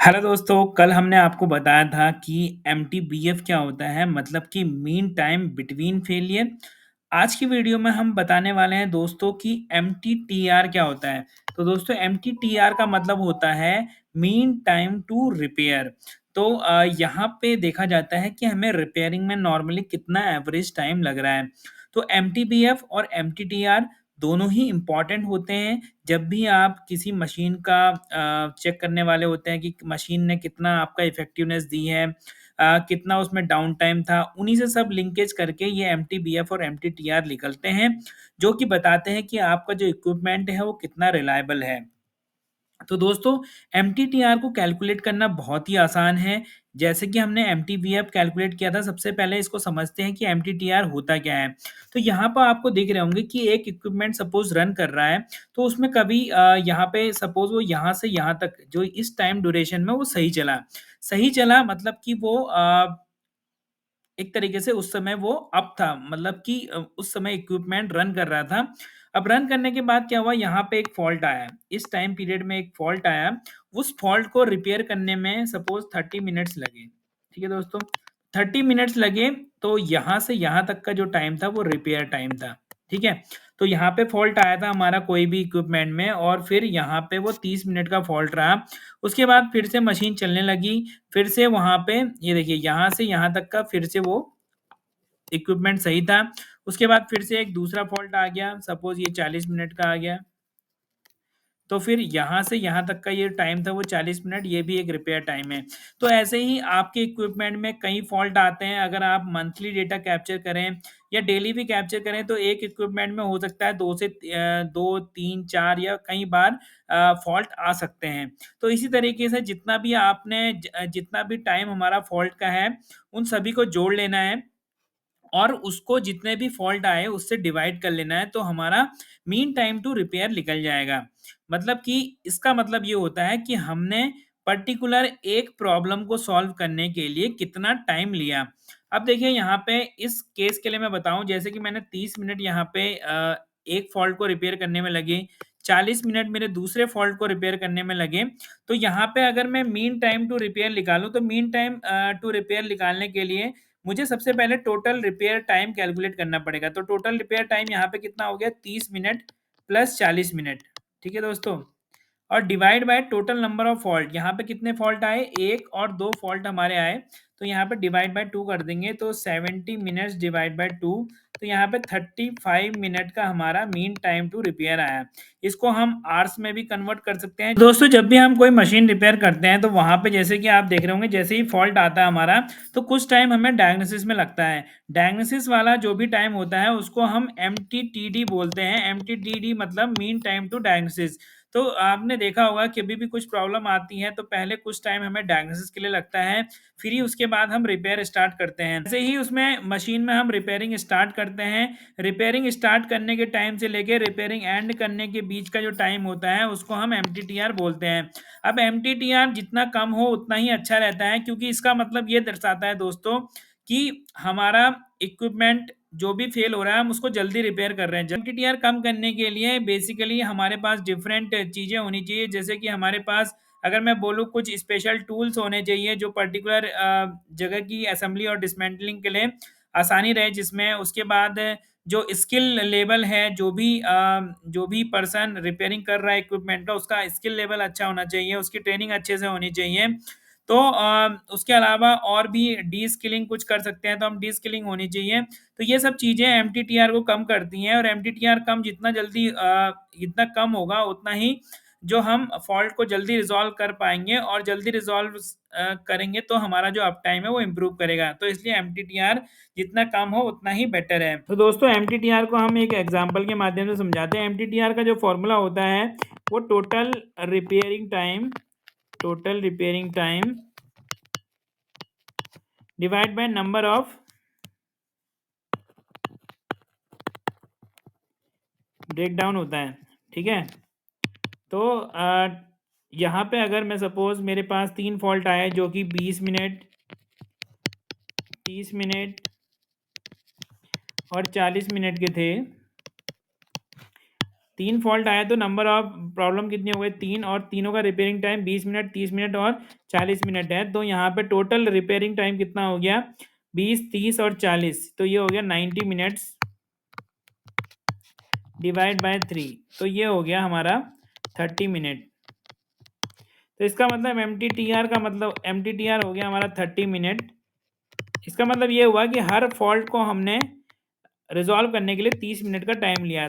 Hello दोस्तों, कल हमने आपको बताया था कि एमटीबीएफ क्या होता है मतलब कि मीन टाइम बिटवीन फेलियर। आज की वीडियो में हम बताने वाले हैं दोस्तों कि एमटीटीआर क्या होता है। तो दोस्तों एमटीटीआर का मतलब होता है मीन टाइम टू रिपेयर। तो यहाँ पे देखा जाता है कि हमें रिपेयरिंग में नॉर्मली कितना एवरेज टाइम लग रहा है। तो एमटीबीएफ और एमटीटीआर दोनों ही इम्पॉर्टेंट होते हैं। जब भी आप किसी मशीन का चेक करने वाले होते हैं कि मशीन ने कितना आपका इफ़ेक्टिवनेस दी है, कितना उसमें डाउन टाइम था, उन्हीं से सब लिंकेज करके ये एमटीबीएफ और एमटीटीआर निकलते हैं, जो कि बताते हैं कि आपका जो इक्विपमेंट है वो कितना रिलायबल है। तो दोस्तों एमटीटीआर को कैलकुलेट करना बहुत ही आसान है। जैसे कि हमने एमटीबीएफ कैलकुलेट किया था, सबसे पहले इसको समझते हैं कि एमटीटीआर होता क्या है। तो यहाँ पर आपको दिख रहे होंगे कि एक इक्विपमेंट सपोज रन कर रहा है, तो उसमें कभी यहाँ पे सपोज वो यहाँ से यहाँ तक जो इस टाइम ड्यूरेशन में वो सही चला मतलब कि वो एक तरीके से उस समय वो अप था, मतलब कि उस समय इक्विपमेंट रन कर रहा था। अब रन करने के बाद क्या हुआ, यहाँ पे एक फॉल्ट आया, इस टाइम पीरियड में एक फॉल्ट आया। उस फॉल्ट को रिपेयर करने में सपोज 30 मिनट्स लगे। ठीक है दोस्तों, 30 मिनट्स लगे। तो यहाँ से यहाँ तक का जो टाइम था वो रिपेयर टाइम था। ठीक है, तो यहाँ पे फॉल्ट आया था हमारा कोई भी इक्विपमेंट में, और फिर यहाँ पे वो 30 मिनट का फॉल्ट रहा। उसके बाद फिर से मशीन चलने लगी, फिर से वहाँ पे ये देखिए यहाँ से यहाँ तक का फिर से वो इक्विपमेंट सही था। उसके बाद फिर से एक दूसरा फॉल्ट आ गया, सपोज ये 40 मिनट का आ गया। तो फिर यहाँ से यहाँ तक का ये टाइम था वो 40 मिनट, ये भी एक रिपेयर टाइम है। तो ऐसे ही आपके इक्विपमेंट में कई फॉल्ट आते हैं। अगर आप मंथली डेटा कैप्चर करें या डेली भी कैप्चर करें, तो एक इक्विपमेंट में हो सकता है 2 3 4 या कई बार फॉल्ट आ सकते हैं। तो इसी तरीके से जितना भी टाइम हमारा फॉल्ट का है, उन सभी को जोड़ लेना है और उसको जितने भी फॉल्ट आए उससे डिवाइड कर लेना है, तो हमारा मीन टाइम टू रिपेयर निकल जाएगा। मतलब कि इसका मतलब ये होता है कि हमने पर्टिकुलर एक प्रॉब्लम को सॉल्व करने के लिए कितना टाइम लिया। अब देखिए यहाँ पे इस केस के लिए मैं बताऊं, जैसे कि मैंने 30 मिनट यहाँ पे एक फॉल्ट को रिपेयर करने में लगे, 40 मिनट मेरे दूसरे फॉल्ट को रिपेयर करने में लगे। तो यहाँ पे अगर मैं मीन टाइम टू रिपेयर निकालूं, तो मीन टाइम टू रिपेयर निकालने के लिए मुझे सबसे पहले टोटल रिपेयर टाइम कैलकुलेट करना पड़ेगा। तो टोटल रिपेयर टाइम यहाँ पे कितना हो गया, 30 मिनट प्लस 40 मिनट। ठीक है दोस्तों, और divide by total number of fault. यहाँ पे कितने फॉल्ट आए, एक और दो फॉल्ट हमारे आए, तो यहाँ पे डिवाइड बाय 2 कर देंगे, तो 70 मिनट्स डिवाइड बाय 2। तो यहाँ पे 35 मिनट का हमारा मीन टाइम टू रिपेयर आया। इसको हम आवर्स में भी कन्वर्ट कर सकते हैं। दोस्तों जब भी हम कोई मशीन रिपेयर करते हैं, तो वहां पे जैसे कि आप देख रहे होंगे, जैसे ही फॉल्ट आता है हमारा, तो कुछ टाइम हमें डायग्नोसिस में लगता है। डायग्नोसिस वाला जो भी टाइम होता है उसको हम एमटीटीडी बोलते हैं। एमटीटीडी मतलब मीन टाइम टू डायग्नोसिस। तो आपने देखा होगा कि अभी भी कुछ प्रॉब्लम आती है, तो पहले कुछ टाइम हमें डायग्नोसिस के लिए लगता है, फिर ही उसके बाद हम रिपेयर स्टार्ट करते हैं। जैसे ही उसमें मशीन में हम रिपेयरिंग स्टार्ट करते हैं, रिपेयरिंग स्टार्ट करने के टाइम से लेके रिपेयरिंग एंड करने के बीच का जो टाइम होता है उसको हम एमटीटीआर बोलते हैं। अब एमटीटीआर जितना कम हो उतना ही अच्छा रहता है, क्योंकि इसका मतलब ये दर्शाता है दोस्तों कि हमारा इक्विपमेंट जो भी फेल हो रहा है हम उसको जल्दी रिपेयर कर रहे हैं। एमटीटीआर कम करने के लिए बेसिकली हमारे पास डिफरेंट चीज़ें होनी चाहिए। जैसे कि हमारे पास, अगर मैं बोलूँ, कुछ स्पेशल टूल्स होने चाहिए जो पर्टिकुलर जगह की असेंबली और डिसमेंटलिंग के लिए आसानी रहे, जिसमें उसके बाद जो स्किल लेवल है, जो भी पर्सन रिपेयरिंग कर रहा है इक्विपमेंट का, उसका स्किल लेवल अच्छा होना चाहिए, उसकी ट्रेनिंग अच्छे से होनी चाहिए। तो उसके अलावा और भी डी स्किलिंग कुछ कर सकते हैं, तो हम डी स्किलिंग होनी चाहिए। तो ये सब चीज़ें एमटीटीआर को कम करती हैं, और एमटीटीआर कम जितना कम होगा उतना ही जो हम फॉल्ट को जल्दी रिज़ॉल्व कर पाएँगे, और जल्दी रिज़ॉल्व करेंगे तो हमारा जो अप टाइम है वो इम्प्रूव करेगा। तो इसलिए एमटीटीआर जितना कम हो उतना ही बेटर है। तो दोस्तों एमटीटीआर को हम एक एग्जांपल के माध्यम से समझाते हैं। एमटीटीआर का जो फॉर्मूला होता है वो total repairing time divide by number of breakdown होता है। ठीक है, तो यहाँ पे अगर मैं सपोज मेरे पास 3 फॉल्ट आए जो कि 20 मिनट, 30 मिनट और 40 मिनट के थे, 3 फॉल्ट आया तो नंबर ऑफ प्रॉब्लम कितनी हो गई 3 और तीनों का रिपेयरिंग टाइम 20 मिनट, 30 मिनट और 40 मिनट है। तो यहाँ पे टोटल रिपेयरिंग टाइम कितना हो गया 20, 30 और 40, तो ये हो गया 90 मिनट्स डिवाइड बाय 3, तो ये हो गया हमारा 30 मिनट। तो इसका मतलब एम टी टी आर हो गया हमारा 30 मिनट। इसका मतलब ये हुआ कि हर फॉल्ट को हमने रिजॉल्व करने के लिए 30 मिनट का टाइम लिया।